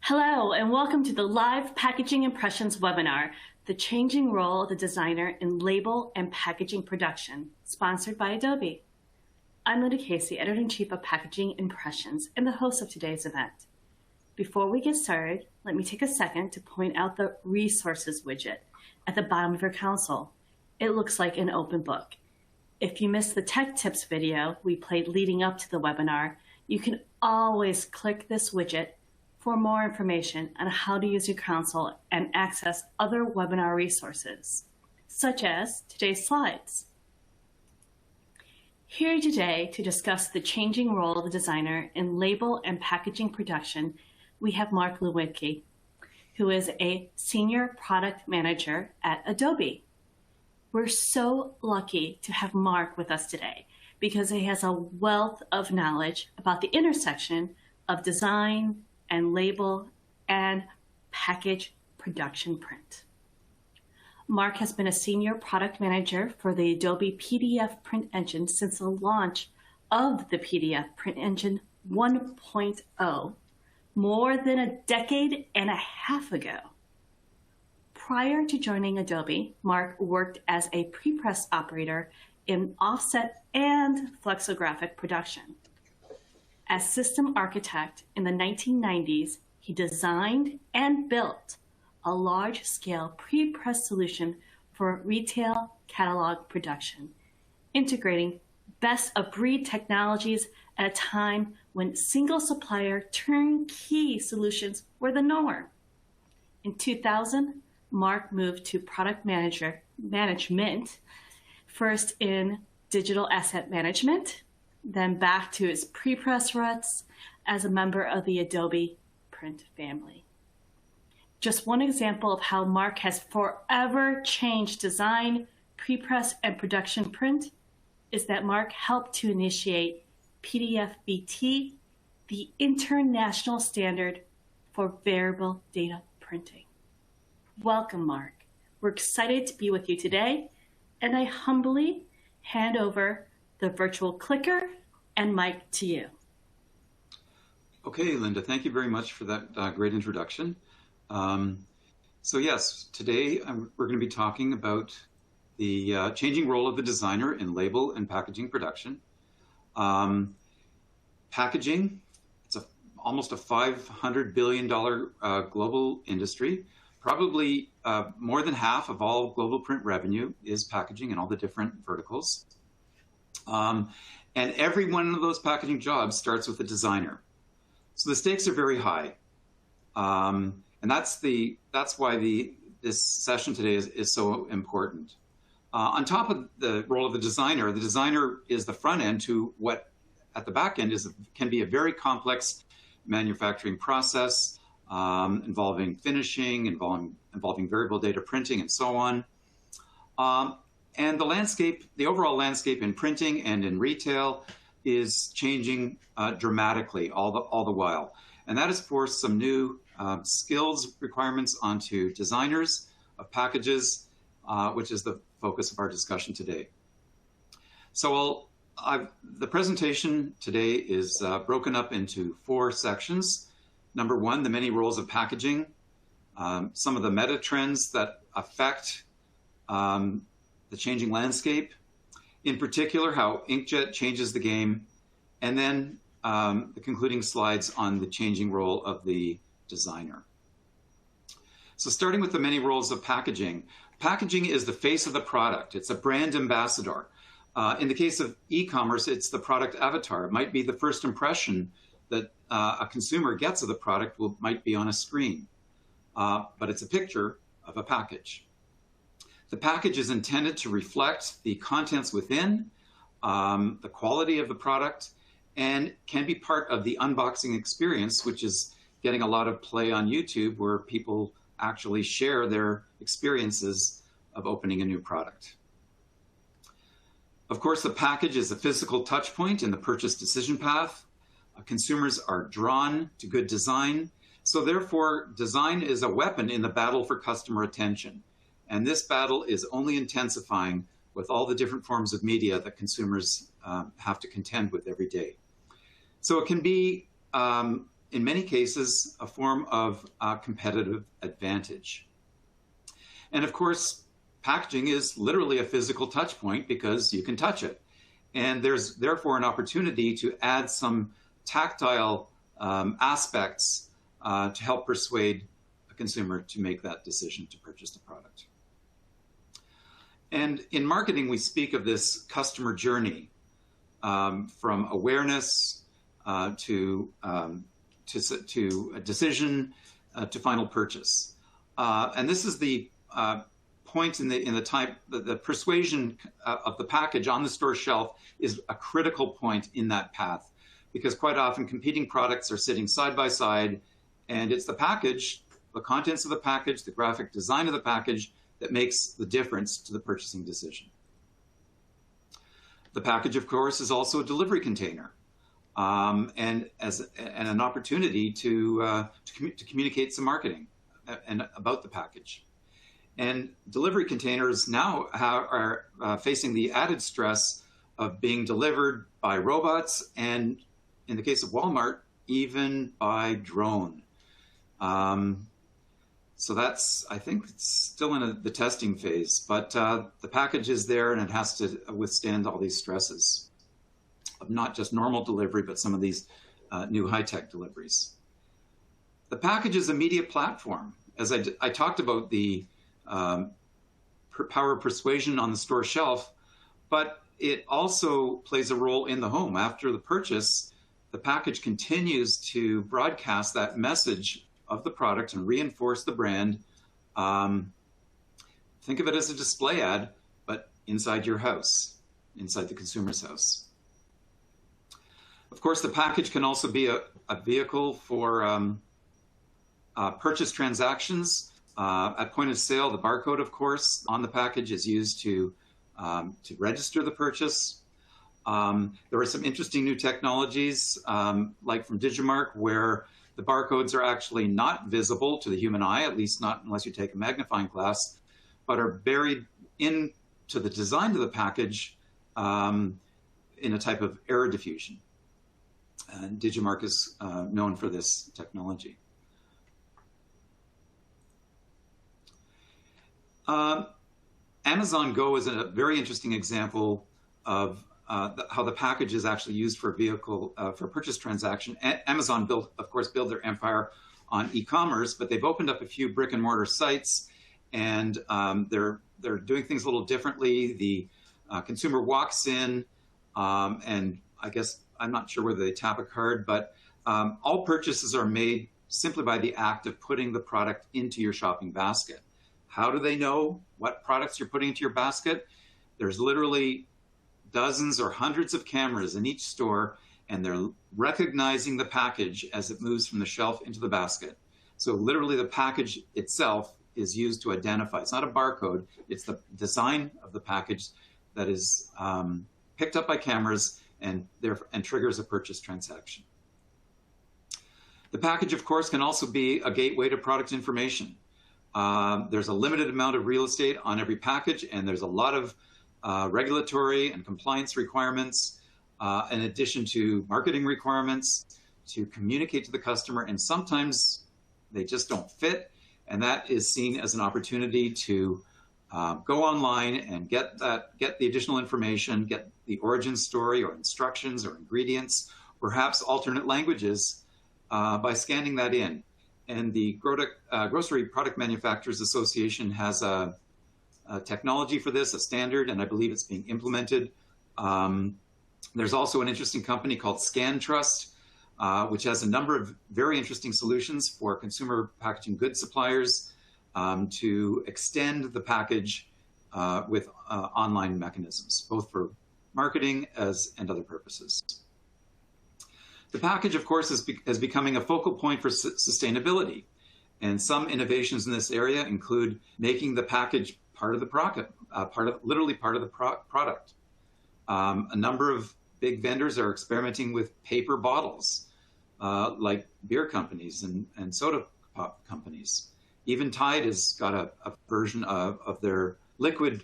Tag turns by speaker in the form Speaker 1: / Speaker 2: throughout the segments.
Speaker 1: Hello, and welcome to the live Packaging Impressions webinar, The Changing Role of the Designer in Label and Packaging Production, sponsored by Adobe. I'm Linda Casey, Editor-in-Chief of Packaging Impressions and the host of today's event. Before we get started, let me take a second to point out the Resources widget at the bottom of your console. It looks like an open book. If you missed the Tech Tips video we played leading up to the webinar, you can always click this widget for more information on how to use your console and access other webinar resources, such as today's slides. Here today to discuss the changing role of the designer in label and packaging production, we have Mark Lewicki, who is a Senior Product Manager at Adobe. We're so lucky to have Mark with us today because he has a wealth of knowledge about the intersection of design and label and package production print. Mark has been a senior product manager for the Adobe PDF print engine since the launch of the PDF print engine 1.0 more than a decade and a half ago. Prior to joining Adobe, Mark worked as a prepress operator in offset and flexographic production. As system architect in the 1990s, he designed and built a large-scale pre-press solution for retail catalog production, integrating best-of-breed technologies at a time when single-supplier turnkey solutions were the norm. In 2000, Mark moved to product management, first in digital asset management, then back to his pre-press roots as a member of the Adobe print family. Just one example of how Mark has forever changed design, pre-press, and production print is that Mark helped to initiate PDF-BT, the international standard for variable data printing. Welcome, Mark. We're excited to be with you today, and I humbly hand over the virtual clicker and mic to you.
Speaker 2: Okay, Linda, thank you very much for that great introduction. So yes, today we're going to be talking about the changing role of the designer in label and packaging production. Packaging, it's almost a $500 billion global industry. Probably more than half of all global print revenue is packaging in all the different verticals. And every one of those packaging jobs starts with a designer. So the stakes are very high. And that's why this session today is so important. On top of the role of the designer is the front end to what at the back end can be a very complex manufacturing process involving finishing, involving variable data printing, and so on. And the overall landscape in printing and in retail is changing dramatically all the while. And that has forced some new skills requirements onto designers of packages, which is the focus of our discussion today. So the presentation today is broken up into 4 sections. Number 1, the many roles of packaging, some of the meta trends that affect the changing landscape, in particular how inkjet changes the game, and then the concluding slides on the changing role of the designer. So starting with the many roles of packaging. Packaging is the face of the product. It's a brand ambassador. In the case of e-commerce, it's the product avatar. It might be the first impression that a consumer gets of the product might be on a screen, but it's a picture of a package. The package is intended to reflect the contents within, the quality of the product, and can be part of the unboxing experience, which is getting a lot of play on YouTube, where people actually share their experiences of opening a new product. Of course, the package is a physical touch point in the purchase decision path. Consumers are drawn to good design. So therefore, design is a weapon in the battle for customer attention. And this battle is only intensifying with all the different forms of media that consumers have to contend with every day. So it can be in many cases, a form of competitive advantage. And of course, packaging is literally a physical touch point because you can touch it. And there's therefore an opportunity to add some tactile aspects to help persuade a consumer to make that decision to purchase the product. And in marketing, we speak of this customer journey from awareness to a decision to final purchase. And this is the point in the persuasion of the package on the store shelf is a critical point in that path, because quite often competing products are sitting side by side, and it's the package, the contents of the package, the graphic design of the package that makes the difference to the purchasing decision. The package, of course, is also a delivery container and an opportunity to communicate some marketing and about the package. And delivery containers now are facing the added stress of being delivered by robots and, in the case of Walmart, even by drone. So that's, I think, it's still in the testing phase, but the package is there and it has to withstand all these stresses of not just normal delivery, but some of these new high-tech deliveries. The package is a media platform. As I talked about the power of persuasion on the store shelf, but it also plays a role in the home. After the purchase, the package continues to broadcast that message of the product and reinforce the brand. Think of it as a display ad, but inside your house, inside the consumer's house. Of course, the package can also be a vehicle for purchase transactions. At point of sale, the barcode, of course, on the package is used to register the purchase. There are some interesting new technologies, like from Digimarc, where the barcodes are actually not visible to the human eye, at least not unless you take a magnifying glass, but are buried into the design of the package in a type of error diffusion. And Digimarc is known for this technology. Amazon Go is a very interesting example of how the package is actually used for a vehicle for a purchase transaction. Amazon, of course, built their empire on e-commerce, but they've opened up a few brick and mortar sites, and they're doing things a little differently. The consumer walks in, and I guess I'm not sure whether they tap a card, but all purchases are made simply by the act of putting the product into your shopping basket. How do they know what products you're putting into your basket? There's literally dozens or hundreds of cameras in each store, and they're recognizing the package as it moves from the shelf into the basket. So literally the package itself is used to identify. It's not a barcode, it's the design of the package that is picked up by cameras and triggers a purchase transaction. The package, of course, can also be a gateway to product information. There's a limited amount of real estate on every package, and there's a lot of regulatory and compliance requirements, in addition to marketing requirements to communicate to the customer, and sometimes they just don't fit, and that is seen as an opportunity to go online and get the additional information, get the origin story or instructions or ingredients, perhaps alternate languages, by scanning that in. And the Grocery Product Manufacturers Association has a technology for this, a standard, and I believe it's being implemented. There's also an interesting company called ScanTrust, which has a number of very interesting solutions for consumer packaging goods suppliers to extend the package with online mechanisms, both for marketing and other purposes. The package, of course, is becoming a focal point for sustainability. And some innovations in this area include making the package part of the product, literally part of the product. A number of big vendors are experimenting with paper bottles, like beer companies and soda pop companies. Even Tide has got a version of their liquid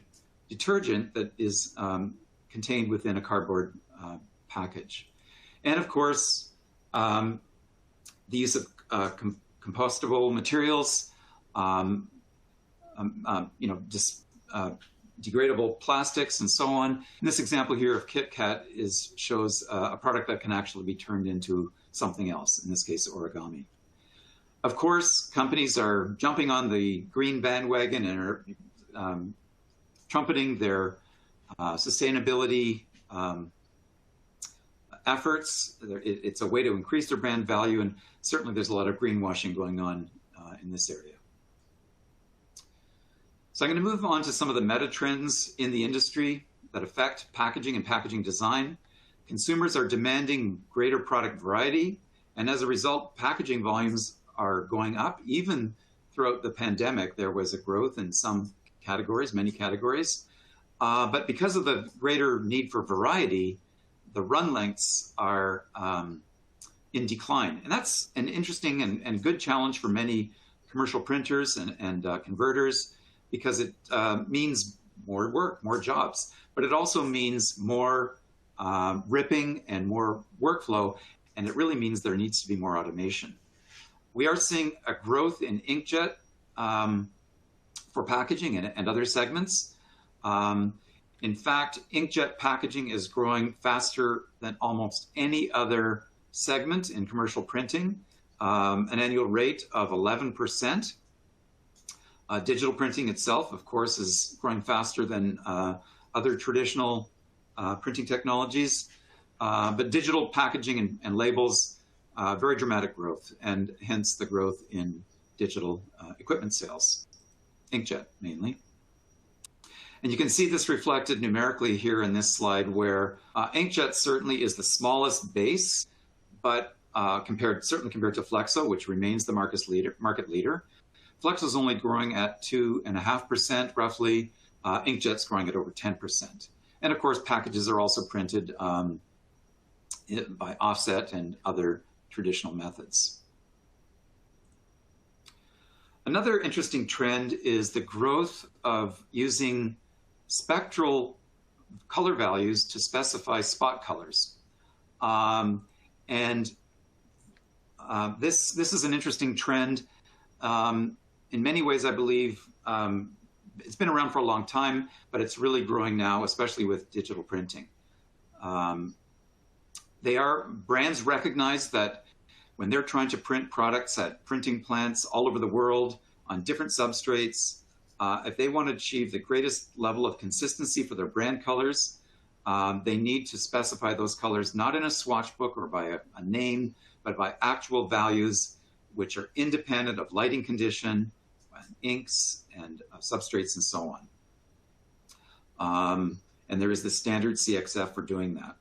Speaker 2: detergent that is contained within a cardboard package. And of course, the use of compostable materials, degradable plastics, and so on. And this example here of Kit Kat shows a product that can actually be turned into something else, in this case, origami. Of course, companies are jumping on the green bandwagon and are trumpeting their sustainability efforts. It's a way to increase their brand value, and certainly there's a lot of greenwashing going on in this area. So I'm going to move on to some of the meta trends in the industry that affect packaging and packaging design. Consumers are demanding greater product variety, and as a result, packaging volumes are going up. Even throughout the pandemic, there was a growth in some categories, many categories. But because of the greater need for variety, the run lengths are in decline. And that's an interesting and good challenge for many commercial printers and converters, because it means more work, more jobs. But it also means more ripping and more workflow, and it really means there needs to be more automation. We are seeing a growth in inkjet for packaging and other segments. In fact, inkjet packaging is growing faster than almost any other segment in commercial printing, an annual rate of 11%. Digital printing itself, of course, is growing faster than other traditional printing technologies. But digital packaging and labels, very dramatic growth, and hence the growth in digital equipment sales, inkjet mainly. And you can see this reflected numerically here in this slide, where inkjet certainly is the smallest base, but certainly compared to Flexo, which remains the market leader. Flexo is only growing at 2.5% roughly. Inkjet's growing at over 10%. And of course, packages are also printed by offset and other traditional methods. Another interesting trend is the growth of using spectral color values to specify spot colors. This is an interesting trend. In many ways, I believe it's been around for a long time, but it's really growing now, especially with digital printing. Brands recognize that when they're trying to print products at printing plants all over the world on different substrates, if they want to achieve the greatest level of consistency for their brand colors, they need to specify those colors not in a swatch book or by a name, but by actual values which are independent of lighting condition, inks, and substrates, and so on. And there is the standard CXF for doing that.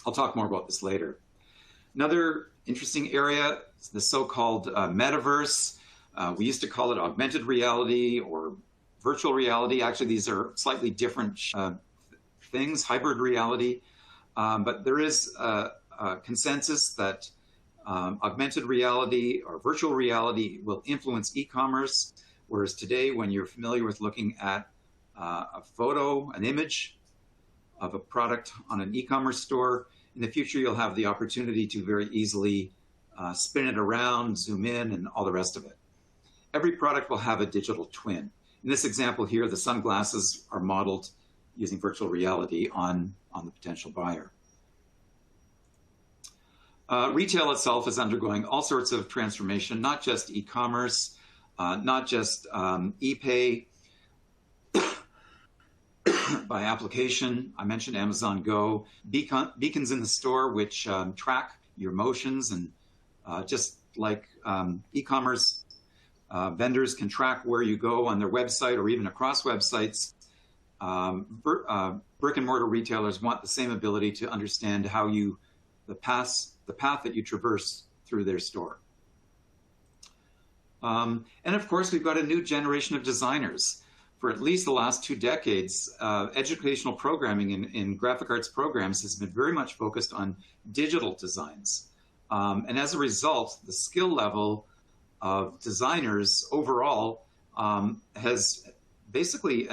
Speaker 2: I'll talk more about this later. Another interesting area is the so-called metaverse. We used to call it augmented reality or virtual reality. Actually, these are slightly different things, hybrid reality. But there is a consensus that augmented reality or virtual reality will influence e-commerce, whereas today, when you're familiar with looking at a photo, an image of a product on an e-commerce store, in the future, you'll have the opportunity to very easily spin it around, zoom in, and all the rest of it. Every product will have a digital twin. In this example here, the sunglasses are modeled using virtual reality on the potential buyer. Retail itself is undergoing all sorts of transformation, not just e-commerce, not just e-pay by application. I mentioned Amazon Go, beacons in the store which track your motions, and just like e-commerce vendors can track where you go on their website or even across websites, brick and mortar retailers want the same ability to understand how the path that you traverse through their store. And of course, we've got a new generation of designers. For at least the last 2 decades, educational programming in graphic arts programs has been very much focused on digital designs. And as a result, the skill level of designers overall has basically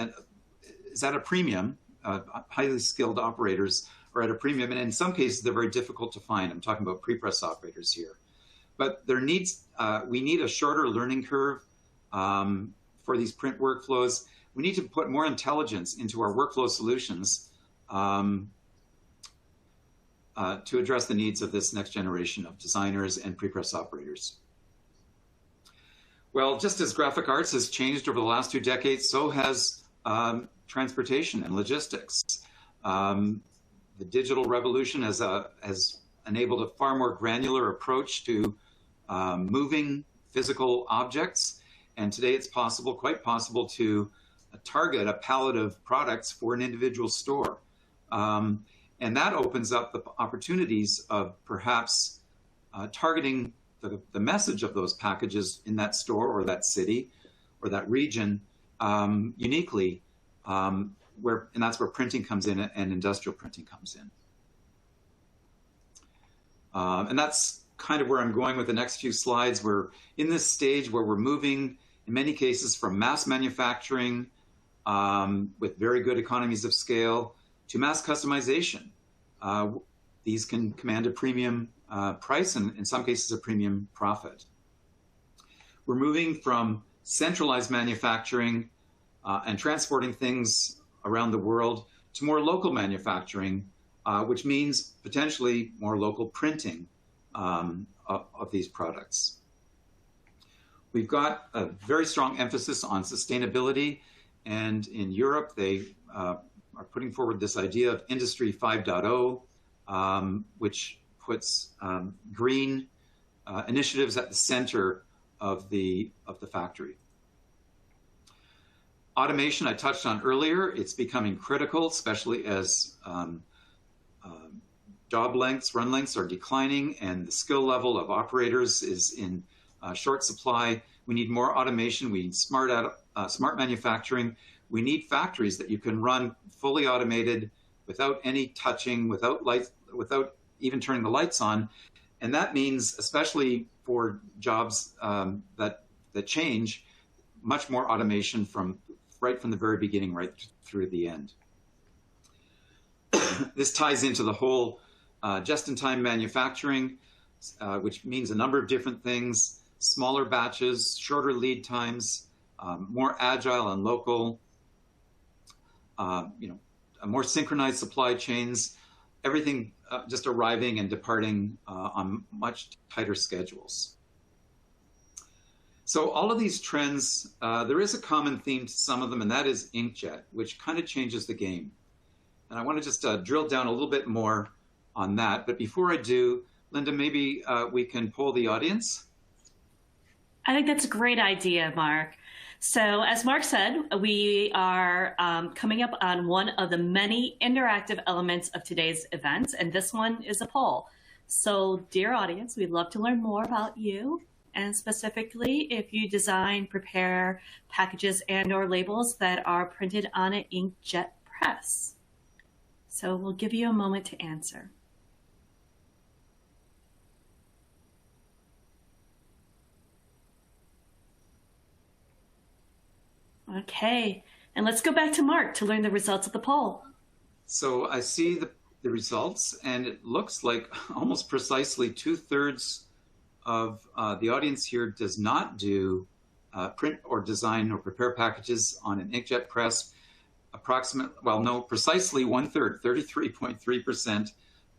Speaker 2: is at a premium. Highly skilled operators are at a premium, and in some cases, they're very difficult to find. I'm talking about pre-press operators here. But we need a shorter learning curve for these print workflows. We need to put more intelligence into our workflow solutions to address the needs of this next generation of designers and prepress operators. Well, just as graphic arts has changed over the last 2 decades, so has transportation and logistics. The digital revolution has enabled a far more granular approach to moving physical objects. And today it's possible, quite possible, to target a palette of products for an individual store. And that opens up the opportunities of perhaps targeting the message of those packages in that store or that city or that region uniquely, and that's where printing comes in and industrial printing comes in. And that's kind of where I'm going with the next few slides. We're in this stage where we're moving, in many cases, from mass manufacturing with very good economies of scale to mass customization. These can command a premium price and in some cases a premium profit. We're moving from centralized manufacturing and transporting things around the world to more local manufacturing, which means potentially more local printing of these products. We've got a very strong emphasis on sustainability, and in Europe they are putting forward this idea of Industry 5.0, which puts green initiatives at the center of the factory. Automation I touched on earlier. It's becoming critical, especially as job lengths, run lengths are declining, and the skill level of operators is in short supply. We need more automation. We need smart manufacturing. We need factories that you can run fully automated without any touching, without lights, without even turning the lights on. And that means, especially for jobs that change, much more automation right from the very beginning, right through the end. This ties into the whole just-in-time manufacturing, which means a number of different things: smaller batches, shorter lead times, more agile and local, more synchronized supply chains, everything just arriving and departing on much tighter schedules. So all of these trends, there is a common theme to some of them, and that is inkjet, which kind of changes the game. And I want to just drill down a little bit more on that. But before I do, Linda, maybe we can poll the audience.
Speaker 1: I think that's a great idea, Mark. So as Mark said, we are coming up on one of the many interactive elements of today's event, and this one is a poll. So dear audience, we'd love to learn more about you, and specifically if you design, prepare packages and or labels that are printed on an inkjet press. So we'll give you a moment to answer. Okay, and let's go back to Mark to learn the results of the poll.
Speaker 2: So I see the results, and it looks like almost precisely 2/3 of the audience here does not do print or design or prepare packages on an inkjet press. Precisely 1/3, 33.3%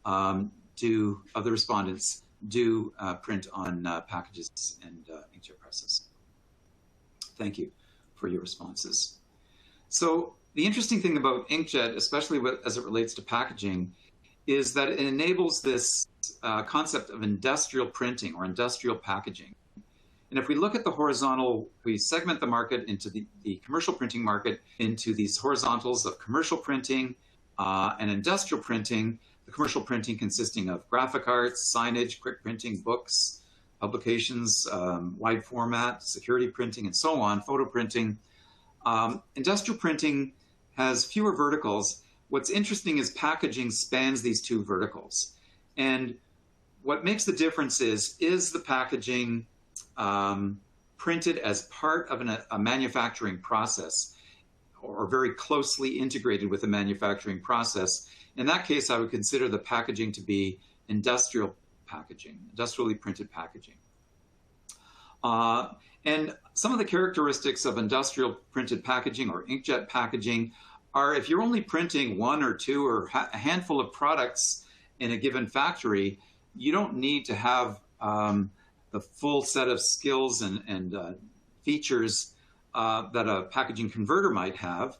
Speaker 2: of the respondents do print on packages and inkjet presses. Thank you for your responses. So the interesting thing about inkjet, especially as it relates to packaging, is that it enables this concept of industrial printing or industrial packaging. And if we look at the horizontal, we segment the market into the commercial printing market into these horizontals of commercial printing and industrial printing, the commercial printing consisting of graphic arts, signage, quick printing, books, publications, wide format, security printing, and so on, photo printing. Industrial printing has fewer verticals. What's interesting is packaging spans these two verticals. And what makes the difference is the packaging printed as part of a manufacturing process or very closely integrated with a manufacturing process. In that case, I would consider the packaging to be industrial packaging, industrially printed packaging. And some of the characteristics of industrial printed packaging or inkjet packaging are if you're only printing one or two or a handful of products in a given factory, you don't need to have the full set of skills and features that a packaging converter might have.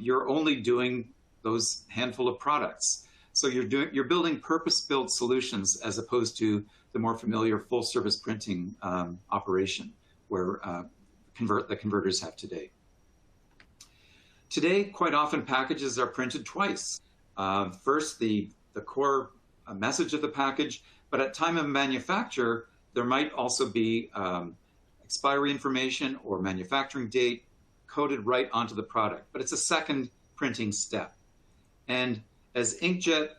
Speaker 2: You're only doing those handful of products. So you're building purpose-built solutions as opposed to the more familiar full-service printing operation where the converters have today. Today, quite often packages are printed twice. First, the core message of the package, but at time of manufacture, there might also be expiry information or manufacturing date coded right onto the product, but it's a second printing step. And as inkjet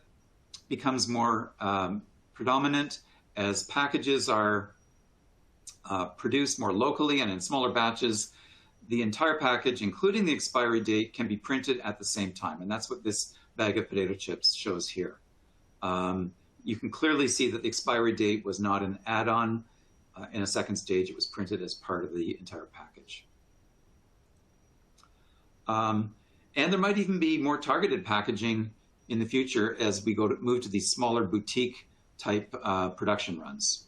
Speaker 2: becomes more predominant, as packages are produced more locally and in smaller batches, the entire package, including the expiry date, can be printed at the same time. And that's what this bag of potato chips shows here. You can clearly see that the expiry date was not an add-on in a second stage. It was printed as part of the entire package. And there might even be more targeted packaging in the future as we move to these smaller boutique type production runs.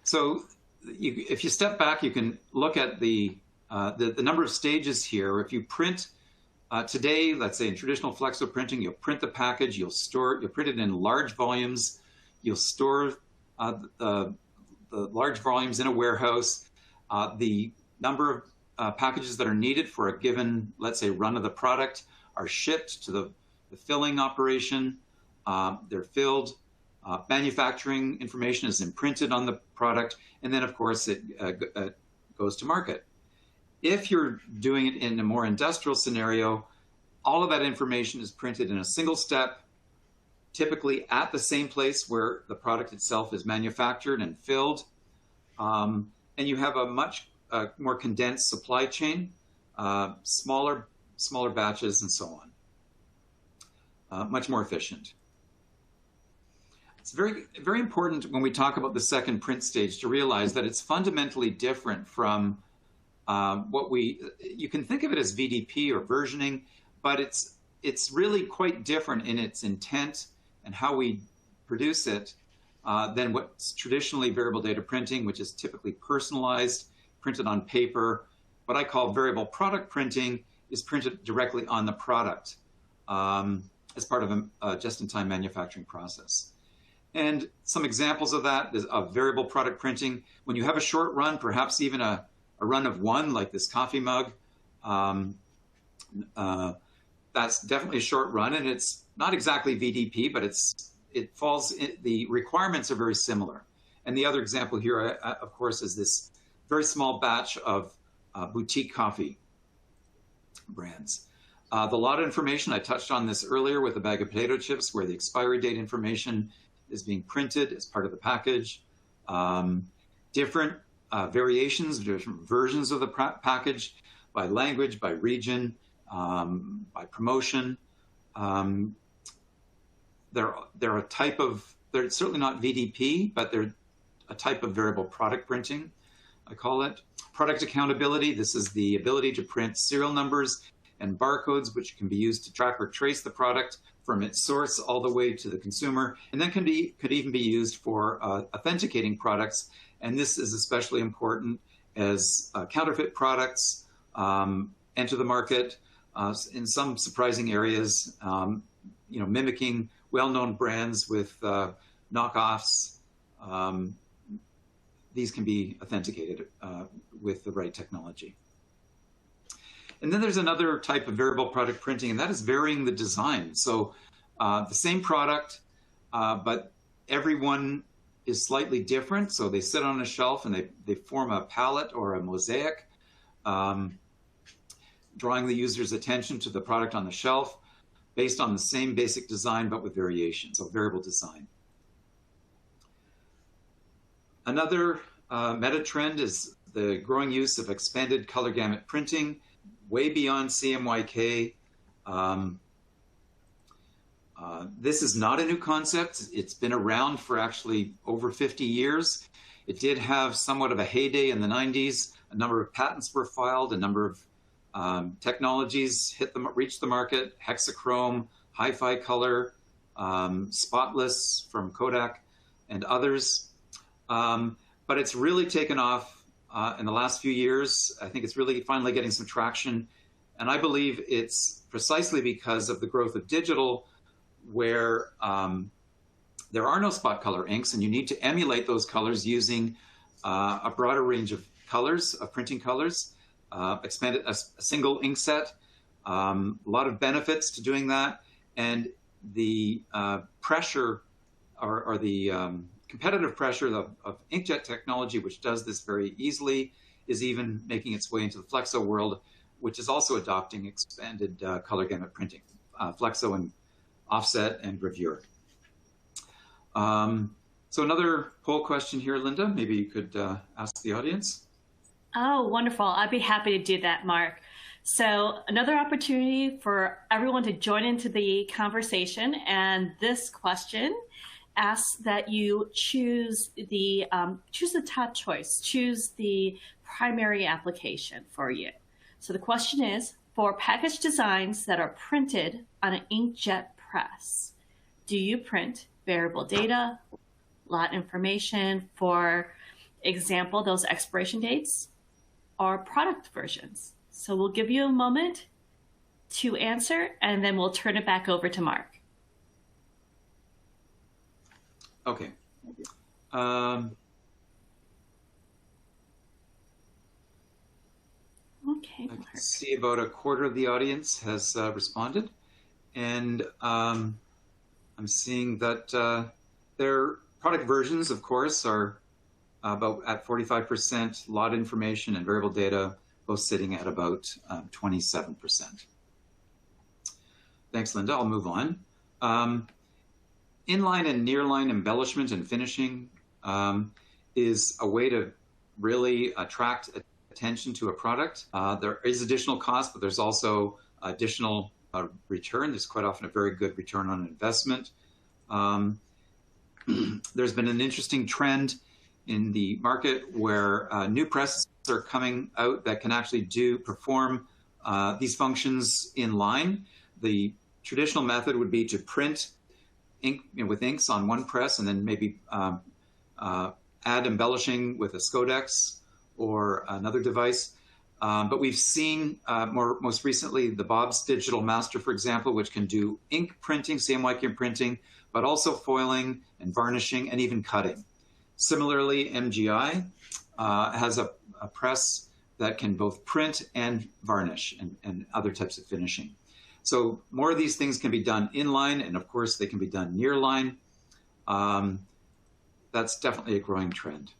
Speaker 2: So if you step back, you can look at the number of stages here. If you print today, let's say in traditional flexo printing, you'll print the package, you'll print it in large volumes, you'll store the large volumes in a warehouse. The number of packages that are needed for a given, let's say, run of the product are shipped to the filling operation. They're filled. Manufacturing information is imprinted on the product, and then, of course, it goes to market. If you're doing it in a more industrial scenario, all of that information is printed in a single step, typically at the same place where the product itself is manufactured and filled. And you have a much more condensed supply chain, smaller batches, and so on. Much more efficient. It's very, very important when we talk about the second print stage to realize that it's fundamentally different from you can think of it as VDP or versioning, but it's really quite different in its intent and how we produce it than what's traditionally variable data printing, which is typically personalized, printed on paper. What I call variable product printing is printed directly on the product as part of a just-in-time manufacturing process. And some examples of that is of variable product printing. When you have a short run, perhaps even a run of one, like this coffee mug, that's definitely a short run, and it's not exactly VDP, but the requirements are very similar. And the other example here, of course, is this very small batch of boutique coffee brands. The lot information, I touched on this earlier with a bag of potato chips, where the expiry date information is being printed as part of the package. Different variations, different versions of the package by language, by region, by promotion. They're a type of, they're certainly not VDP, but they're a type of variable product printing, I call it. Product accountability, this is the ability to print serial numbers and barcodes, which can be used to track or trace the product from its source all the way to the consumer, and then could even be used for authenticating products. And this is especially important as counterfeit products enter the market in some surprising areas, mimicking well-known brands with knockoffs. These can be authenticated with the right technology. And then there's another type of variable product printing, and that is varying the design. So the same product, but every one is slightly different. So they sit on a shelf and they form a palette or a mosaic, drawing the user's attention to the product on the shelf based on the same basic design, but with variations, so variable design. Another meta trend is the growing use of expanded color gamut printing, way beyond CMYK. This is not a new concept. It's been around for actually over 50 years. It did have somewhat of a heyday in the 90s. A number of patents were filed, a number of technologies reached the market, hexachrome, hi-fi color, spotless from Kodak and others. But it's really taken off in the last few years. I think it's really finally getting some traction. And I believe it's precisely because of the growth of digital, where there are no spot color inks, and you need to emulate those colors using a broader range of colors, of printing colors, expanded a single ink set. A lot of benefits to doing that, and the pressure or the competitive pressure of inkjet technology, which does this very easily, is even making its way into the flexo world, which is also adopting expanded color gamut printing, flexo and offset and gravure. So another poll question here, Linda, maybe you could ask the audience.
Speaker 1: Oh, wonderful. I'd be happy to do that, Mark. So another opportunity for everyone to join into the conversation. And this question asks that you choose the top choice, choose the primary application for you. So the question is, for package designs that are printed on an inkjet press, do you print variable data, lot information, for example, those expiration dates, or product versions? So we'll give you a moment to answer, and then we'll turn it back over to Mark.
Speaker 2: Okay.
Speaker 1: Okay.
Speaker 2: I can see about a quarter of the audience has responded, and I'm seeing that their product versions, of course, are about at 45%, lot information and variable data, both sitting at about 27%. Thanks, Linda. I'll move on. Inline and nearline embellishment and finishing is a way to really attract attention to a product. There is additional cost, but there's also additional return. There's quite often a very good return on investment. There's been an interesting trend in the market where new presses are coming out that can actually perform these functions in line. The traditional method would be to print ink with inks on one press and then maybe add embellishing with a Scodex or another device. But we've seen most recently the Bob's Digital Master, for example, which can do ink printing, CMYK printing, but also foiling and varnishing and even cutting. Similarly, MGI has a press that can both print and varnish and other types of finishing. So more of these things can be done inline, and of course they can be done nearline. That's definitely a growing trend.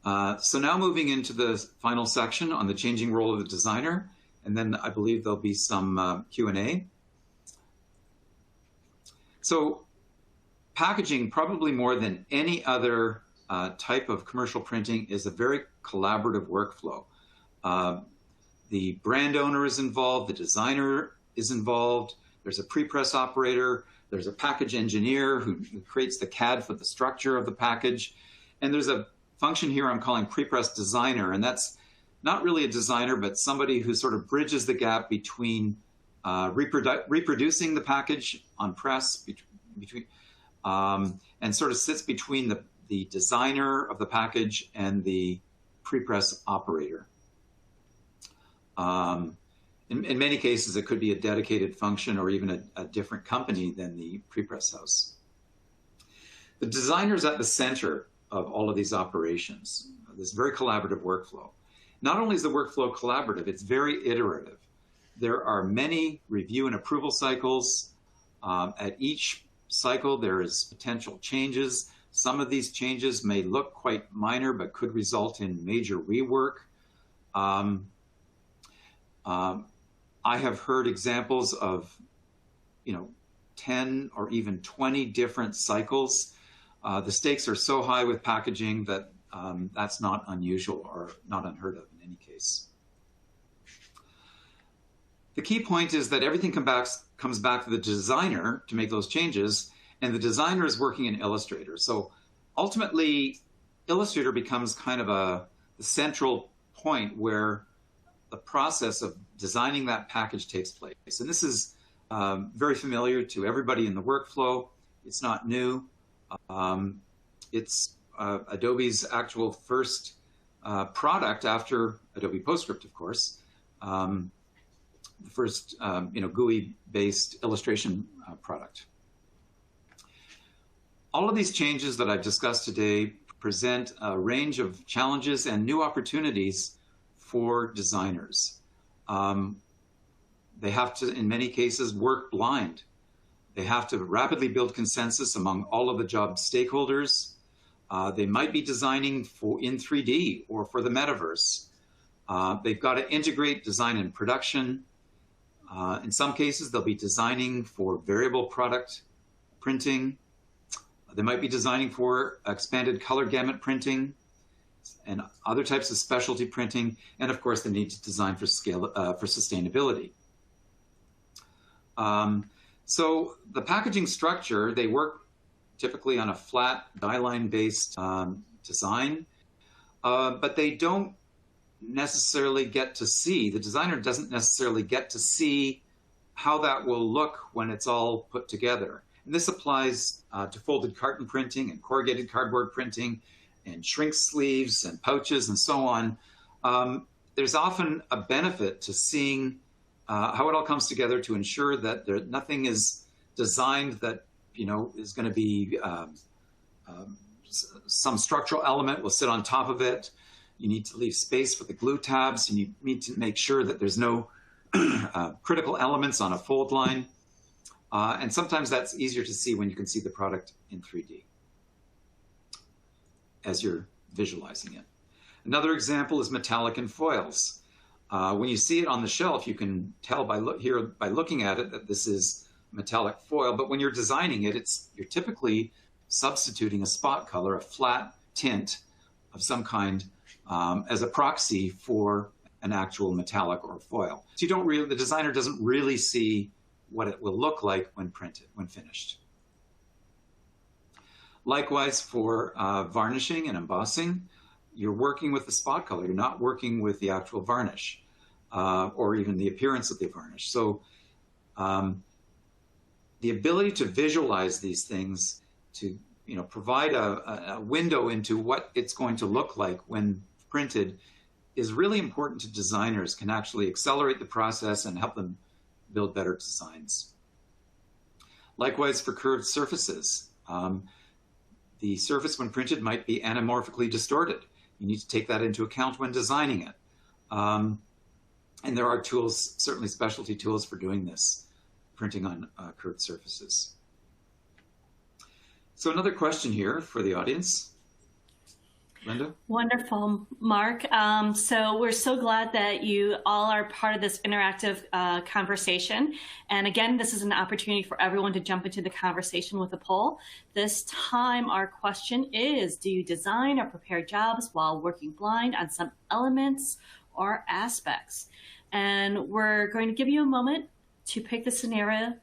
Speaker 2: So now moving into the final section on the changing role of the designer, and then I believe there'll be some Q&A. So packaging, probably more than any other type of commercial printing, is a very collaborative workflow. The brand owner is involved, the designer is involved, there's a pre-press operator, there's a package engineer who creates the CAD for the structure of the package, and there's a function here I'm calling pre-press designer, and that's not really a designer, but somebody who sort of bridges the gap between reproducing the package on press, and sort of sits between the designer of the package and the pre-press operator. In many cases, it could be a dedicated function or even a different company than the pre-press house. The designer is at the center of all of these operations, this very collaborative workflow. Not only is the workflow collaborative, it's very iterative. There are many review and approval cycles. At each cycle, there is potential changes. Some of these changes may look quite minor, but could result in major rework. I have heard examples of, 10 or even 20 different cycles. The stakes are so high with packaging that that's not unusual or not unheard of in any case. The key point is that everything comes back to the designer to make those changes, and the designer is working in Illustrator. So ultimately, Illustrator becomes kind of the central point where the process of designing that package takes place. And this is very familiar to everybody in the workflow. It's not new. It's Adobe's actual first product after Adobe PostScript, of course. The first GUI-based illustration product. All of these changes that I've discussed today present a range of challenges and new opportunities for designers. They have to, in many cases, work blind. They have to rapidly build consensus among all of the job stakeholders. They might be designing in 3D or for the metaverse. They've got to integrate design and production. In some cases, they'll be designing for variable product printing. They might be designing for expanded color gamut printing and other types of specialty printing. And of course, they need to design for scale, for sustainability. So the packaging structure, they work typically on a flat die-line-based design, but they don't necessarily get to see, the designer doesn't necessarily get to see how that will look when it's all put together. And this applies to folded carton printing and corrugated cardboard printing and shrink sleeves and pouches and so on. There's often a benefit to seeing how it all comes together to ensure that nothing is designed that is going to be some structural element will sit on top of it. You need to leave space for the glue tabs, and you need to make sure that there's no critical elements on a fold line. And sometimes that's easier to see when you can see the product in 3D as you're visualizing it. Another example is metallic and foils. When you see it on the shelf, you can tell by looking at it that this is metallic foil, but when you're designing it, you're typically substituting a spot color, a flat tint of some kind, as a proxy for an actual metallic or foil. So the designer doesn't really see what it will look like when printed, when finished. Likewise for varnishing and embossing, you're working with the spot color. You're not working with the actual varnish or even the appearance of the varnish. So the ability to visualize these things, to provide a window into what it's going to look like when printed, is really important to designers. Can actually accelerate the process and help them build better designs. Likewise for curved surfaces. The surface when printed might be anamorphically distorted. You need to take that into account when designing it. And there are tools, certainly specialty tools for doing this, printing on curved surfaces. So another question here for the audience. Linda?
Speaker 1: Wonderful, Mark. So we're so glad that you all are part of this interactive conversation. And again, this is an opportunity for everyone to jump into the conversation with a poll. This time, our question is, do you design or prepare jobs while working blind on some elements or aspects? And we're going to give you a moment to pick the scenario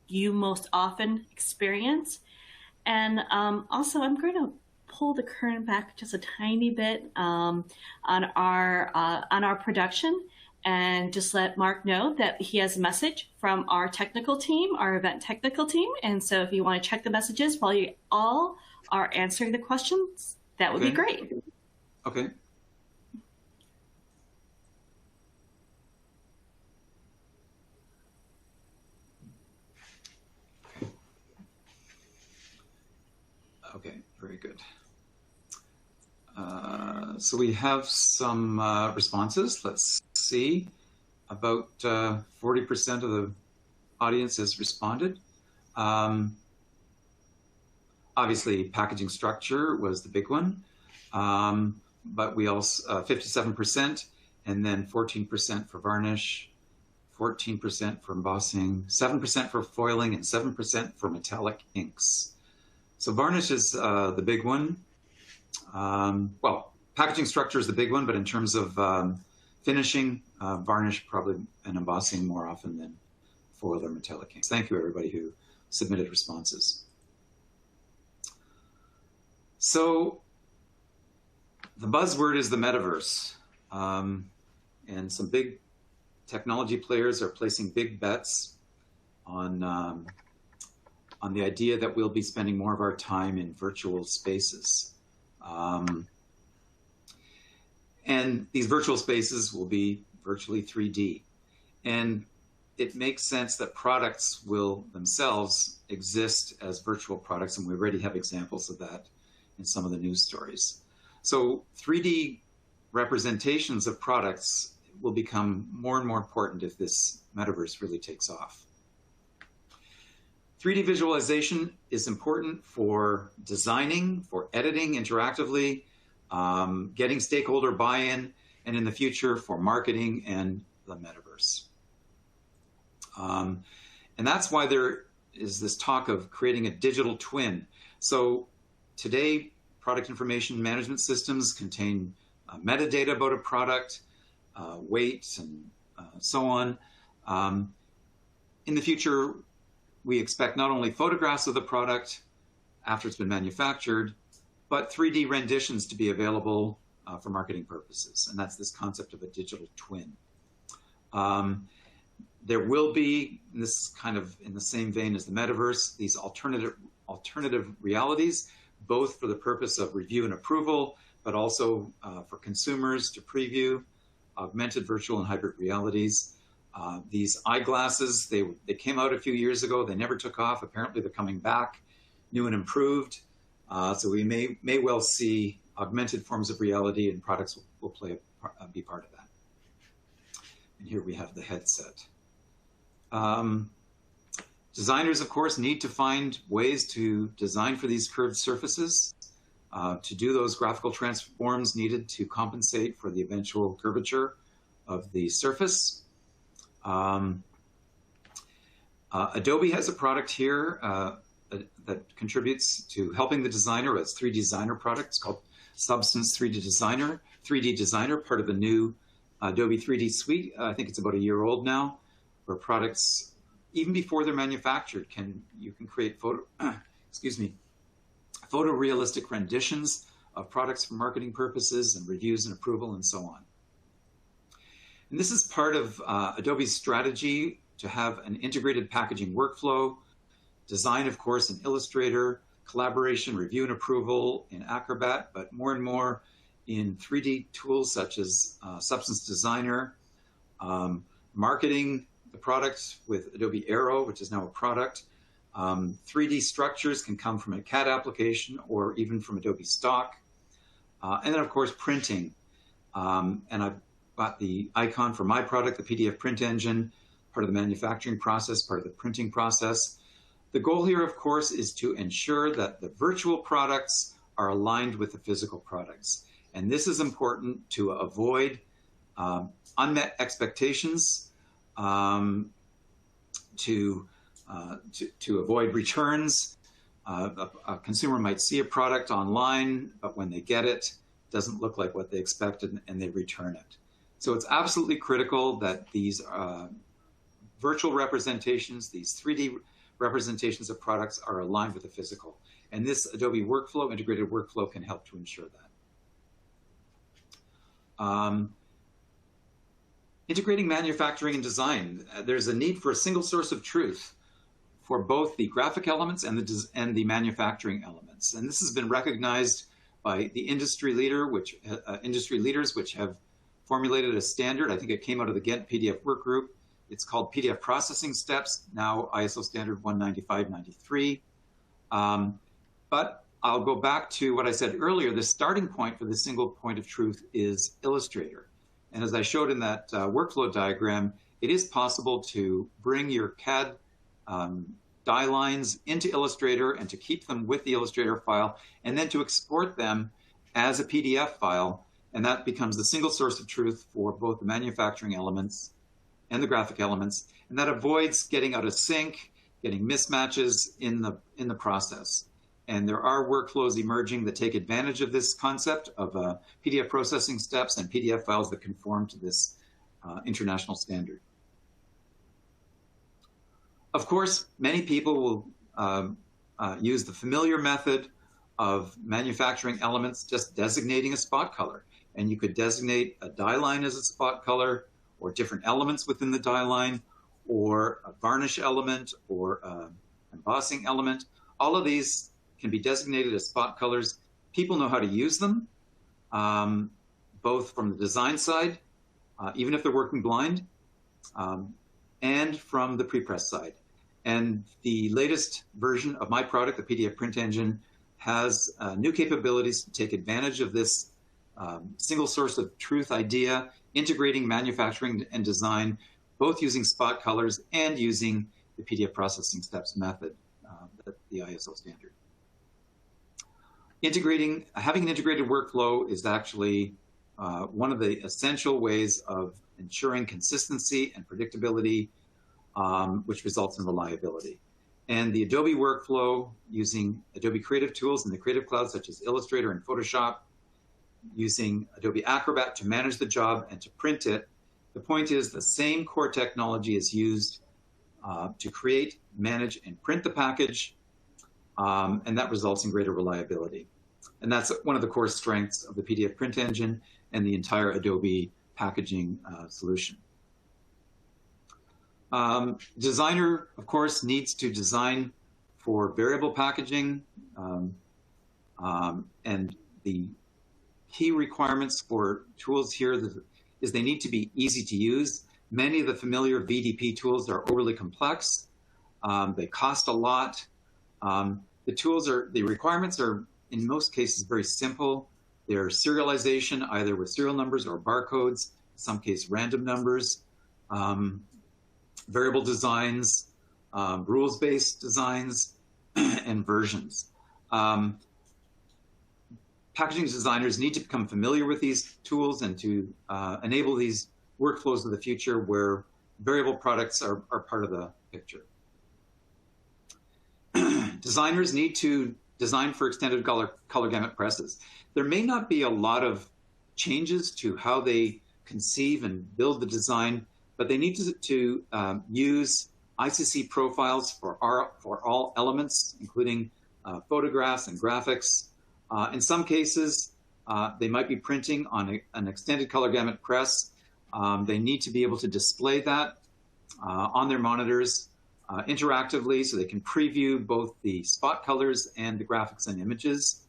Speaker 1: you most often experience. And also, I'm going to pull the curtain back just a tiny bit on our production, and just let Mark know that he has a message from our technical team, our event technical team. And so if you want to check the messages while you all are answering the questions, that would be great.
Speaker 2: Okay. Okay, very good. So we have some responses. Let's see. About 40% of the audience has responded. Obviously, packaging structure was the big one, but we also 57%, and then 14% for varnish, 14% for embossing, 7% for foiling, and 7% for metallic inks. So varnish is the big one. Well, packaging structure is the big one, but in terms of finishing, varnish probably and embossing more often than foil or metallic inks. Thank you, everybody who submitted responses. So The buzzword is the metaverse. And some big technology players are placing big bets on the idea that we'll be spending more of our time in virtual spaces. And these virtual spaces will be virtually 3D. And it makes sense that products will themselves exist as virtual products, and we already have examples of that in some of the news stories. So 3D representations of products will become more and more important if this metaverse really takes off. 3D visualization is important for designing, for editing interactively, getting stakeholder buy-in, and in the future for marketing and the metaverse. And that's why there is this talk of creating a digital twin. So today, product information management systems contain metadata about a product, weight, and so on. In the future, we expect not only photographs of the product after it's been manufactured, but 3D renditions to be available for marketing purposes. And that's this concept of a digital twin. There will be, and this is kind of in the same vein as the metaverse, these alternative realities, both for the purpose of review and approval, but also for consumers to preview, augmented virtual and hybrid realities. These eyeglasses, they came out a few years ago. They never took off. Apparently they're coming back, new and improved. So we may well see augmented forms of reality, and products will be part of that. And here we have the headset. Designers, of course, need to find ways to design for these curved surfaces, to do those graphical transforms needed to compensate for the eventual curvature of the surface. Adobe has a product here that contributes to helping the designer. It's 3D Designer product. It's called Substance 3D Designer, part of the new Adobe 3D suite. I think it's about a year old now, where products, even before they're manufactured, you can create photorealistic renditions of products for marketing purposes and reviews and approval and so on. And this is part of Adobe's strategy to have an integrated packaging workflow, design, of course, in Illustrator, collaboration, review and approval in Acrobat, but more and more in 3D tools such as Substance Designer, marketing the product with Adobe Aero, which is now a product. 3D structures can come from a CAD application or even from Adobe Stock. And then, of course, printing. And I've got the icon for my product, the PDF print engine, part of the manufacturing process, part of the printing process. The goal here, of course, is to ensure that the virtual products are aligned with the physical products. And this is important to avoid unmet expectations, to avoid returns. A consumer might see a product online, but when they get it, it doesn't look like what they expected, and they return it. So it's absolutely critical that these virtual representations, these 3D representations of products, are aligned with the physical. And this Adobe workflow, integrated workflow, can help to ensure that. Integrating manufacturing and design, there's a need for a single source of truth for both the graphic elements and the manufacturing elements. And this has been recognized by the industry leaders, which have formulated a standard. I think it came out of the Ghent PDF work group. It's called PDF processing steps, now ISO standard 19593. But I'll go back to what I said earlier. The starting point for the single point of truth is Illustrator. And as I showed in that workflow diagram, it is possible to bring your CAD die lines into Illustrator and to keep them with the Illustrator file, and then to export them as a PDF file. And that becomes the single source of truth for both the manufacturing elements and the graphic elements. And that avoids getting out of sync, getting mismatches in the process. And there are workflows emerging that take advantage of this concept of PDF processing steps and PDF files that conform to this international standard. Of course, many people will use the familiar method of manufacturing elements just designating a spot color. And you could designate a dye line as a spot color, or different elements within the dye line, or a varnish element, or an embossing element. All of these can be designated as spot colors. People know how to use them, both from the design side, even if they're working blind, and from the prepress side. And the latest version of my product, the PDF Print Engine, has new capabilities to take advantage of this single source of truth idea, integrating manufacturing and design, both using spot colors and using the PDF processing steps method, the ISO standard. Having an integrated workflow is actually one of the essential ways of ensuring consistency and predictability, which results in reliability. And the Adobe workflow, using Adobe Creative tools in the Creative Cloud, such as Illustrator and Photoshop, using Adobe Acrobat to manage the job and to print it. The point is the same core technology is used to create, manage, and print the package, and that results in greater reliability. And that's one of the core strengths of the PDF Print Engine and the entire Adobe packaging solution. Designer, of course, needs to design for variable packaging, and the key requirements for tools here is they need to be easy to use. Many of the familiar VDP tools are overly complex. They cost a lot. The requirements are, in most cases, very simple. They're serialization, either with serial numbers or barcodes, in some case random numbers, variable designs, rules-based designs, and versions. Packaging designers need to become familiar with these tools and to enable these workflows of the future where variable products are part of the picture. Designers need to design for extended color gamut presses. There may not be a lot of changes to how they conceive and build the design, but they need to use ICC profiles for all elements, including photographs and graphics. In some cases, they might be printing on an extended color gamut press. They need to be able to display that on their monitors interactively so they can preview both the spot colors and the graphics and images.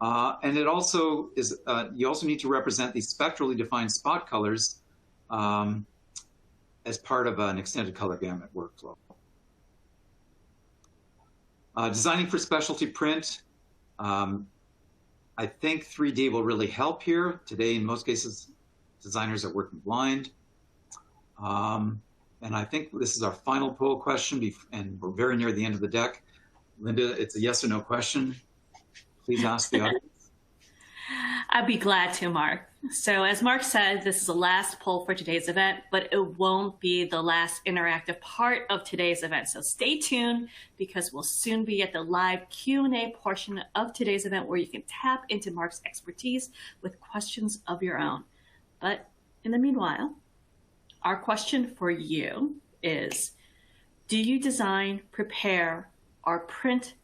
Speaker 2: And it also is, you also need to represent these spectrally defined spot colors as part of an extended color gamut workflow. Designing for specialty print, I think 3D will really help here. Today, in most cases, designers are working blind. And I think this is our final poll question, and we're very near the end of the deck. Linda, it's a yes or no question. Please ask the audience.
Speaker 1: I'd be glad to, Mark. So as Mark said, this is the last poll for today's event, but it won't be the last interactive part of today's event. So stay tuned because we'll soon be at the live Q&A portion of today's event where you can tap into Mark's expertise with questions of your own. But in the meanwhile, our question for you is, do you design, prepare, or print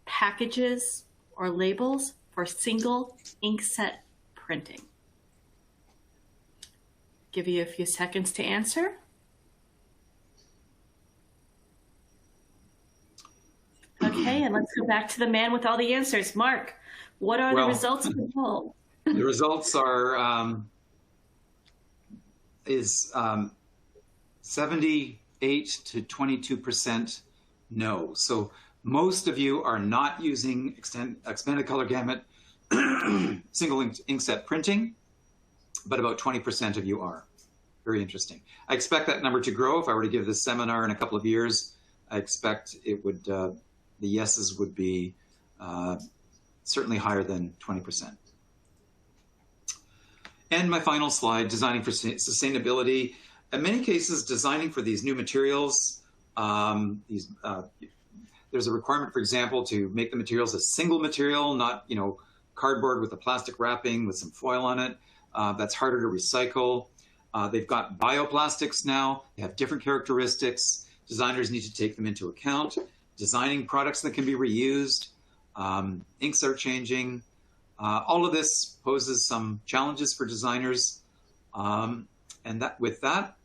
Speaker 1: packages or labels for single inkset printing? Give you a few seconds to answer. Okay, and let's go back to the man with all the answers. Mark, what are the results of the poll?
Speaker 2: The results are 78 to 22% no. So most of you are not using expanded color gamut single inkset printing, but about 20% of you are. Very interesting. I expect that number to grow. If I were to give this seminar in a couple of years, I expect it would, the yeses would be certainly higher than 20%. And my final slide, designing for sustainability. In many cases, designing for these new materials, there's a requirement, for example, to make the materials a single material, not cardboard with a plastic wrapping with some foil on it. That's harder to recycle. They've got bioplastics now. They have different characteristics. Designers need to take them into account. Designing products that can be reused. Inks are changing. All of this poses some challenges for designers. With that,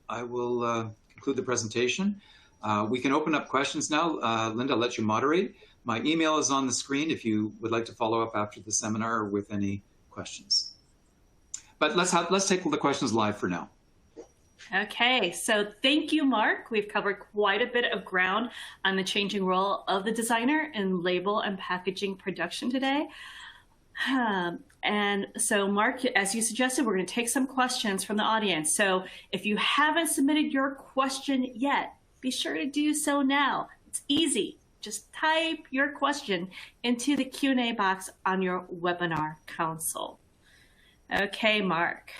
Speaker 2: I will conclude the presentation. We can open up questions now. Linda, I'll let you moderate. My email is on the screen if you would like to follow up after the seminar with any questions. But let's take the questions live for now.
Speaker 1: Okay, so thank you, Mark. We've covered quite a bit of ground on the changing role of the designer in label and packaging production today. And so, Mark, as you suggested, we're going to take some questions from the audience. So if you haven't submitted your question yet, be sure to do so now. It's easy. Just type your question into the Q&A box on your webinar console. Okay, Mark.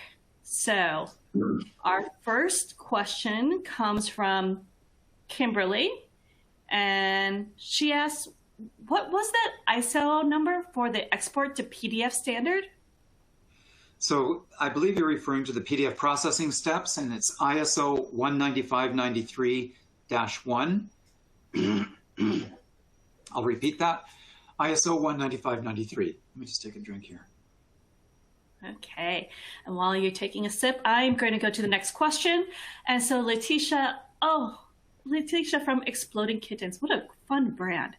Speaker 1: So our first question comes from Kimberly, and she asks, what was that ISO number for the export to PDF standard?
Speaker 2: So I believe you're referring to the PDF processing steps, and it's ISO 19593-1. I'll repeat that. ISO 19593. Let me just take a drink here.
Speaker 1: Okay, and while you're taking a sip, I'm going to go to the next question. And so Letitia from Exploding Kittens, what a fun brand.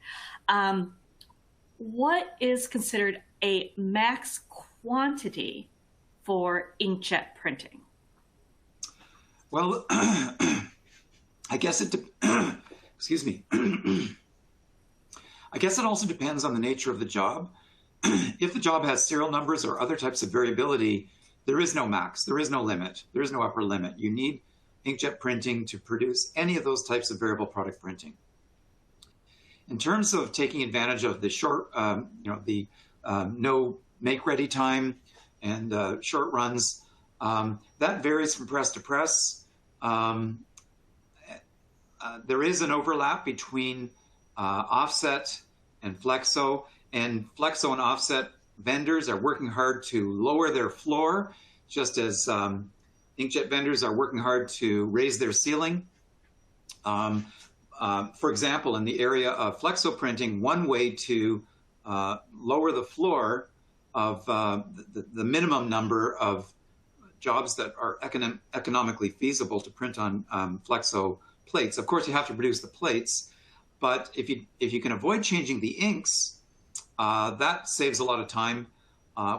Speaker 1: What is considered a max quantity for inkjet printing?
Speaker 2: Well, I guess excuse me. I guess it also depends on the nature of the job. If the job has serial numbers or other types of variability, there is no max, there is no limit, there is no upper limit. You need inkjet printing to produce any of those types of variable product printing. In terms of taking advantage of the short, no make-ready time and short runs, that varies from press to press. There is an overlap between offset and flexo, and flexo and offset vendors are working hard to lower their floor, just as inkjet vendors are working hard to raise their ceiling. For example, in the area of flexo printing, one way to lower the floor of the minimum number of jobs that are economically feasible to print on flexo plates. Of course, you have to produce the plates, but if you can avoid changing the inks, that saves a lot of time,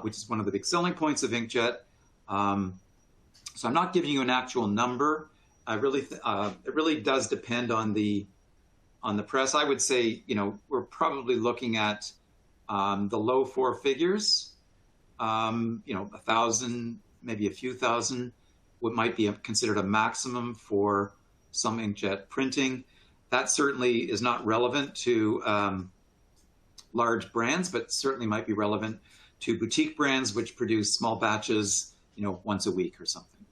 Speaker 2: which is one of the big selling points of inkjet. So I'm not giving you an actual number. It really does depend on the press. I would say, we're probably looking at the low four figures. 1,000, maybe a few thousand, what might be considered a maximum for some inkjet printing. That certainly is not relevant to large brands, but certainly might be relevant to boutique brands which produce small batches, once a week or something.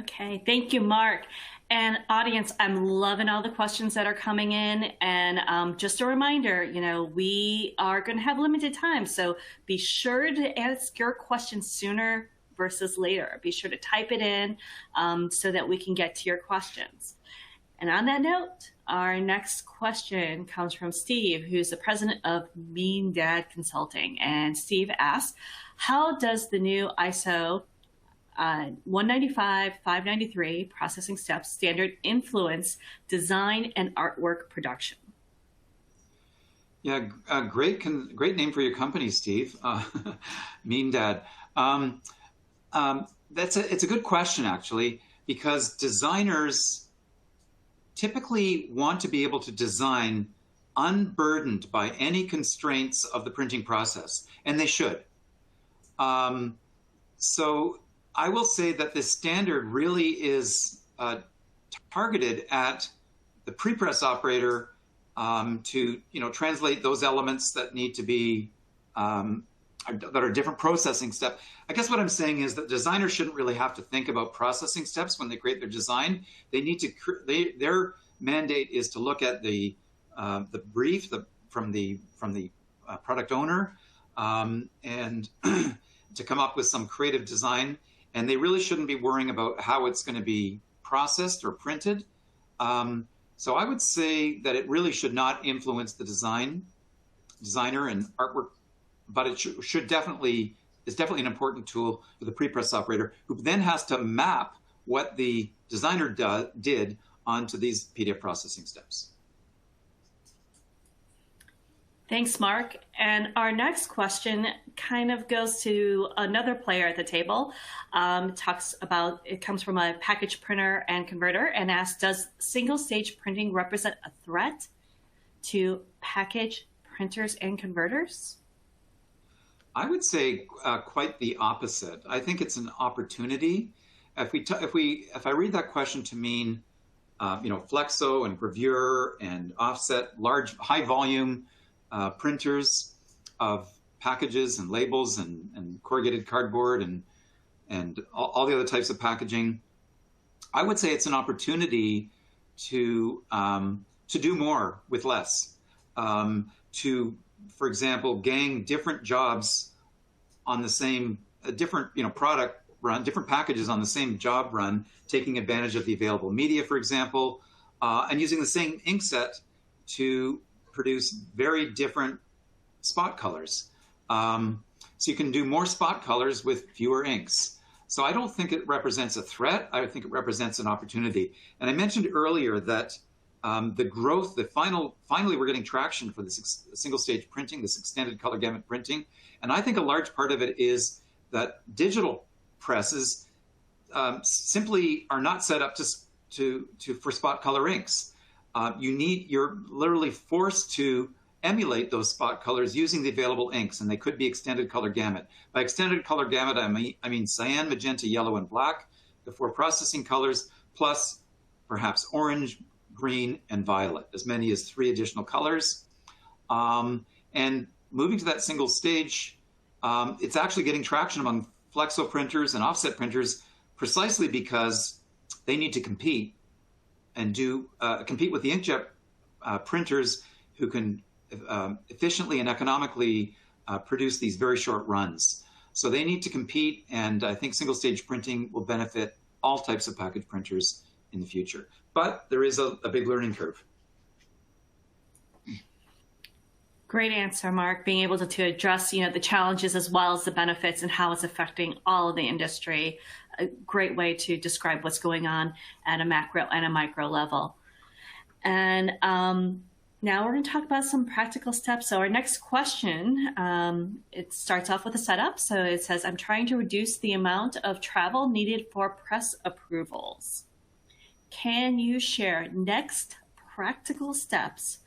Speaker 1: Okay, thank you, Mark. And audience, I'm loving all the questions that are coming in. And just a reminder, we are going to have limited time. So be sure to ask your questions sooner versus later. Be sure to type it in so that we can get to your questions. And on that note, our next question comes from Steve, who's the president of Mean Dad Consulting. And Steve asks, how does the new ISO 195-593 processing steps standard influence design and artwork production?
Speaker 2: Yeah, great name for your company, Steve. Mean Dad. It's a good question, actually, because designers typically want to be able to design unburdened by any constraints of the printing process, and they should. So I will say that this standard really is targeted at the prepress operator to translate those elements that need to be that are different processing steps. I guess what I'm saying is that designers shouldn't really have to think about processing steps when they create their design. They need to their mandate is to look at the brief from the product owner and to come up with some creative design. And they really shouldn't be worrying about how it's going to be processed or printed. So I would say that it really should not influence the designer and artwork, but it should definitely is definitely an important tool for the pre-press operator, who then has to map what the designer did onto these PDF processing steps.
Speaker 1: Thanks, Mark. And our next question kind of goes to another player at the table. It comes from a package printer and converter and asks, does single stage printing represent a threat to package printers and converters?
Speaker 2: I would say quite the opposite. I think it's an opportunity. If I read that question to mean, flexo and gravure and offset, large, high volume printers of packages and labels and corrugated cardboard and all the other types of packaging, I would say it's an opportunity to do more with less. To, for example, gang different jobs on the same different product run, different packages on the same job run, taking advantage of the available media, for example, and using the same ink set to produce very different spot colors. So you can do more spot colors with fewer inks. So I don't think it represents a threat. I think it represents an opportunity. And I mentioned earlier that the growth, finally we're getting traction for this single stage printing, this extended color gamut printing. And I think a large part of it is that digital presses simply are not set up for spot color inks. You're literally forced to emulate those spot colors using the available inks, and they could be extended color gamut. By extended color gamut, I mean cyan, magenta, yellow, and black, the 4 processing colors, plus perhaps orange, green, and violet, as many as 3 additional colors. And moving to that single stage, it's actually getting traction among flexo printers and offset printers precisely because they need to compete and compete with the inkjet printers who can efficiently and economically produce these very short runs. So they need to compete, and I think single stage printing will benefit all types of package printers in the future. But there is a big learning curve.
Speaker 1: Great answer, Mark. Being able to address, the challenges as well as the benefits and how it's affecting all of the industry. A great way to describe what's going on at a macro and a micro level. And now we're going to talk about some practical steps. So our next question, it starts off with a setup. So it says, I'm trying to reduce the amount of travel needed for press approvals. Can you share next practical steps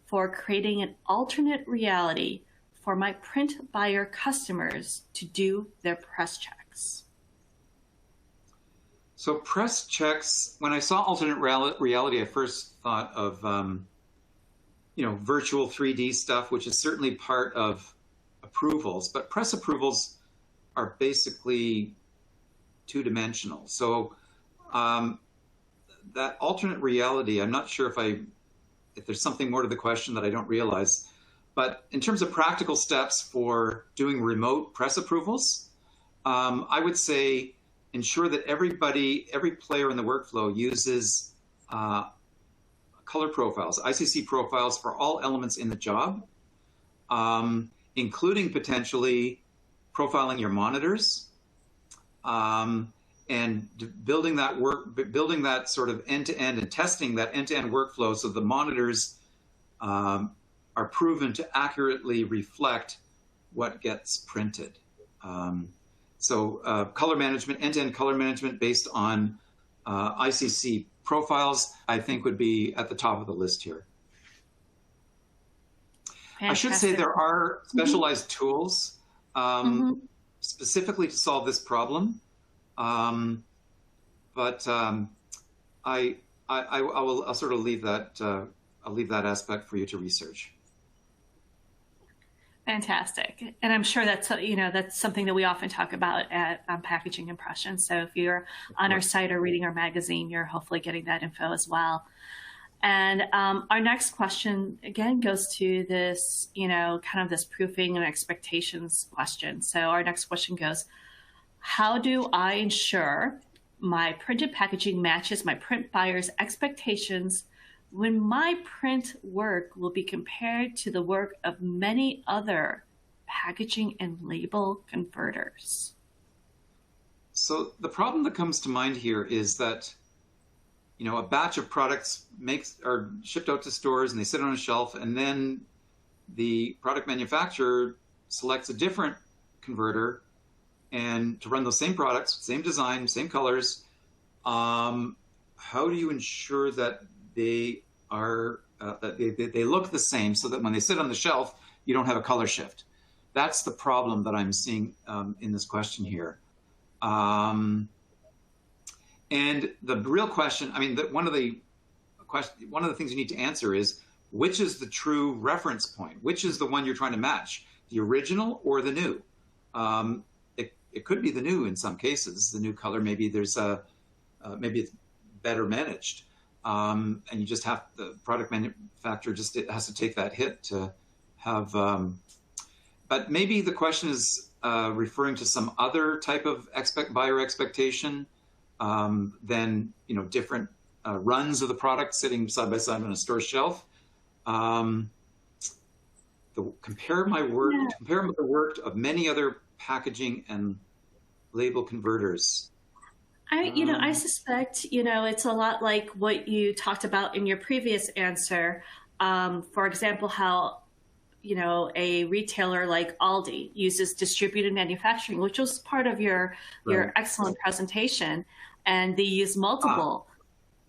Speaker 1: for creating an alternate reality for my print buyer customers to do their press checks?
Speaker 2: So press checks, when I saw alternate reality, I first thought of, virtual 3D stuff, which is certainly part of approvals, but press approvals are basically 2-dimensional. So that alternate reality, I'm not sure if there's something more to the question that I don't realize, but in terms of practical steps for doing remote press approvals, I would say ensure that every player in the workflow uses color profiles, ICC profiles for all elements in the job, including potentially profiling your monitors, and building that sort of end-to-end and testing that end-to-end workflow so the monitors are proven to accurately reflect what gets printed. So color management, end-to-end color management based on ICC profiles, I think would be at the top of the list here. Fantastic. I should say there are specialized tools specifically to solve this problem. But I'll sort of leave that aspect for you to research.
Speaker 1: Fantastic. And I'm sure that's something that we often talk about at Packaging Impressions. So if you're on our site or reading our magazine, you're hopefully getting that info as well. And our next question, again, goes to this, kind of this proofing and expectations question. So our next question goes, how do I ensure my printed packaging matches my print buyer's expectations when my print work will be compared to the work of many other packaging and label converters?
Speaker 2: So the problem that comes to mind here is that, a batch of products are shipped out to stores and they sit on a shelf, and then the product manufacturer selects a different converter and to run those same products, same design, same colors. How do you ensure that they are that they look the same so that when they sit on the shelf, you don't have a color shift? That's the problem that I'm seeing in this question here. And the real question, one of the things you need to answer is, which is the true reference point? Which is the one you're trying to match, the original or the new? It could be the new in some cases. The new color, maybe maybe it's better managed, and you just have the product manufacturer it has to take that hit to have. But maybe the question is referring to some other type of buyer expectation than different runs of the product sitting side by side on a store shelf. Compare my the work of many other packaging and label converters.
Speaker 1: I suspect, it's a lot like what you talked about in your previous answer. For example, how, a retailer like Aldi uses distributed manufacturing, which was part of your excellent presentation. And they use multiple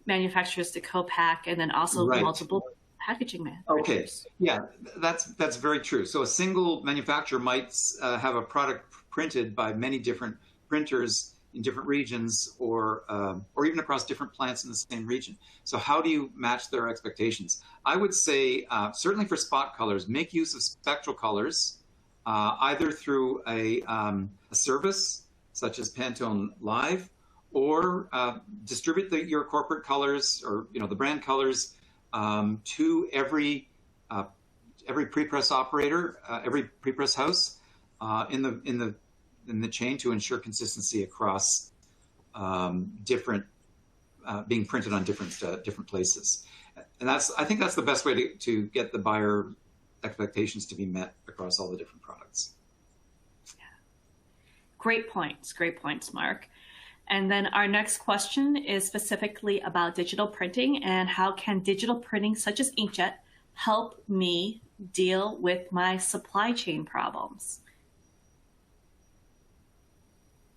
Speaker 1: manufacturers to co-pack, and then also multiple packaging manufacturers.
Speaker 2: Okay, yeah, that's very true. So a single manufacturer might have a product printed by many different printers in different regions, or even across different plants in the same region. So how do you match their expectations? I would say, certainly for spot colors, make use of spectral colors, either through a service such as Pantone Live, or distribute your corporate colors or the brand colors to every prepress operator, every prepress house in the chain, to ensure consistency across different being printed on different places. And I think that's the best way to get the buyer expectations to be met across all the different products.
Speaker 1: Yeah. Great points, Mark. And then our next question is specifically about digital printing, and how can digital printing such as inkjet help me deal with my supply chain problems?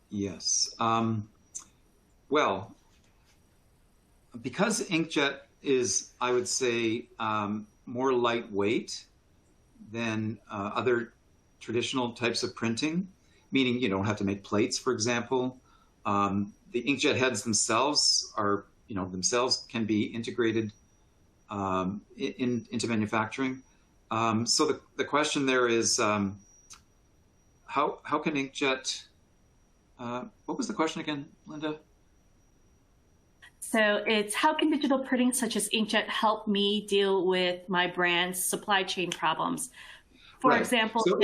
Speaker 2: Yes. Well, because inkjet is, I would say, more lightweight than other traditional types of printing, meaning you don't have to make plates, for example. The inkjet heads themselves can be integrated into manufacturing. So the question there is, how can inkjet? What was the question again, Linda?
Speaker 1: So it's, how can digital printing such as inkjet help me deal with my brand's supply chain problems? For example,
Speaker 2: so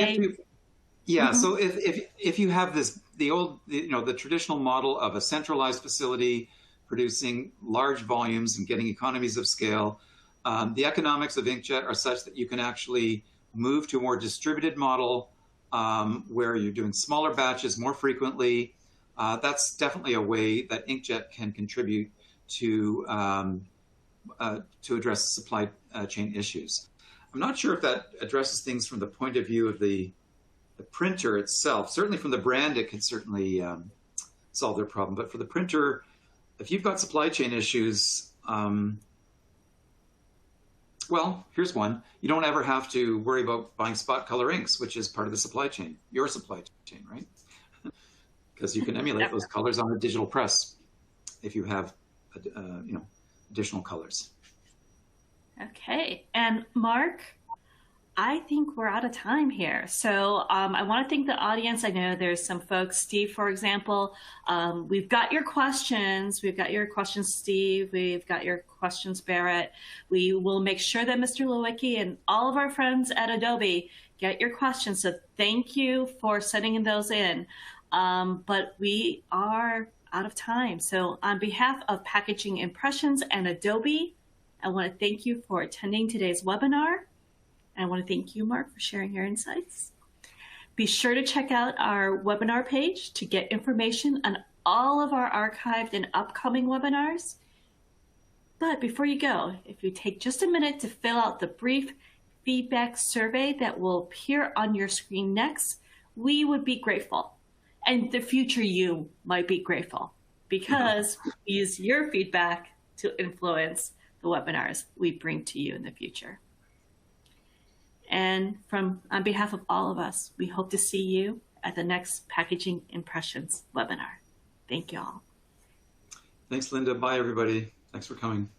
Speaker 2: so if you have the traditional model of a centralized facility producing large volumes and getting economies of scale, the economics of inkjet are such that you can actually move to a more distributed model where you're doing smaller batches more frequently. That's definitely a way that inkjet can contribute to address supply chain issues. I'm not sure if that addresses things from the point of view of the printer itself. Certainly from the brand, it can certainly solve their problem. But for the printer, if you've got supply chain issues, well, here's one. You don't ever have to worry about buying spot color inks, which is part of the supply chain, your supply chain, right? Because you can emulate those colors on a digital press if you have, additional colors.
Speaker 1: Okay, and Mark, I think we're out of time here. So I want to thank the audience. I know there's some folks, Steve, for example. We've got your questions. We've got your questions, Steve. We've got your questions, Barrett. We will make sure that Mr. Lewicki and all of our friends at Adobe get your questions. So thank you for sending those in. But we are out of time. So on behalf of Packaging Impressions and Adobe, I want to thank you for attending today's webinar. I want to thank you, Mark, for sharing your insights. Be sure to check out our webinar page to get information on all of our archived and upcoming webinars. But before you go, if you take just a minute to fill out the brief feedback survey that will appear on your screen next, we would be grateful. And the future you might be grateful because we use your feedback to influence the webinars we bring to you in the future. And on behalf of all of us, we hope to see you at the next Packaging Impressions webinar. Thank you all.
Speaker 2: Thanks, Linda. Bye, everybody. Thanks for coming.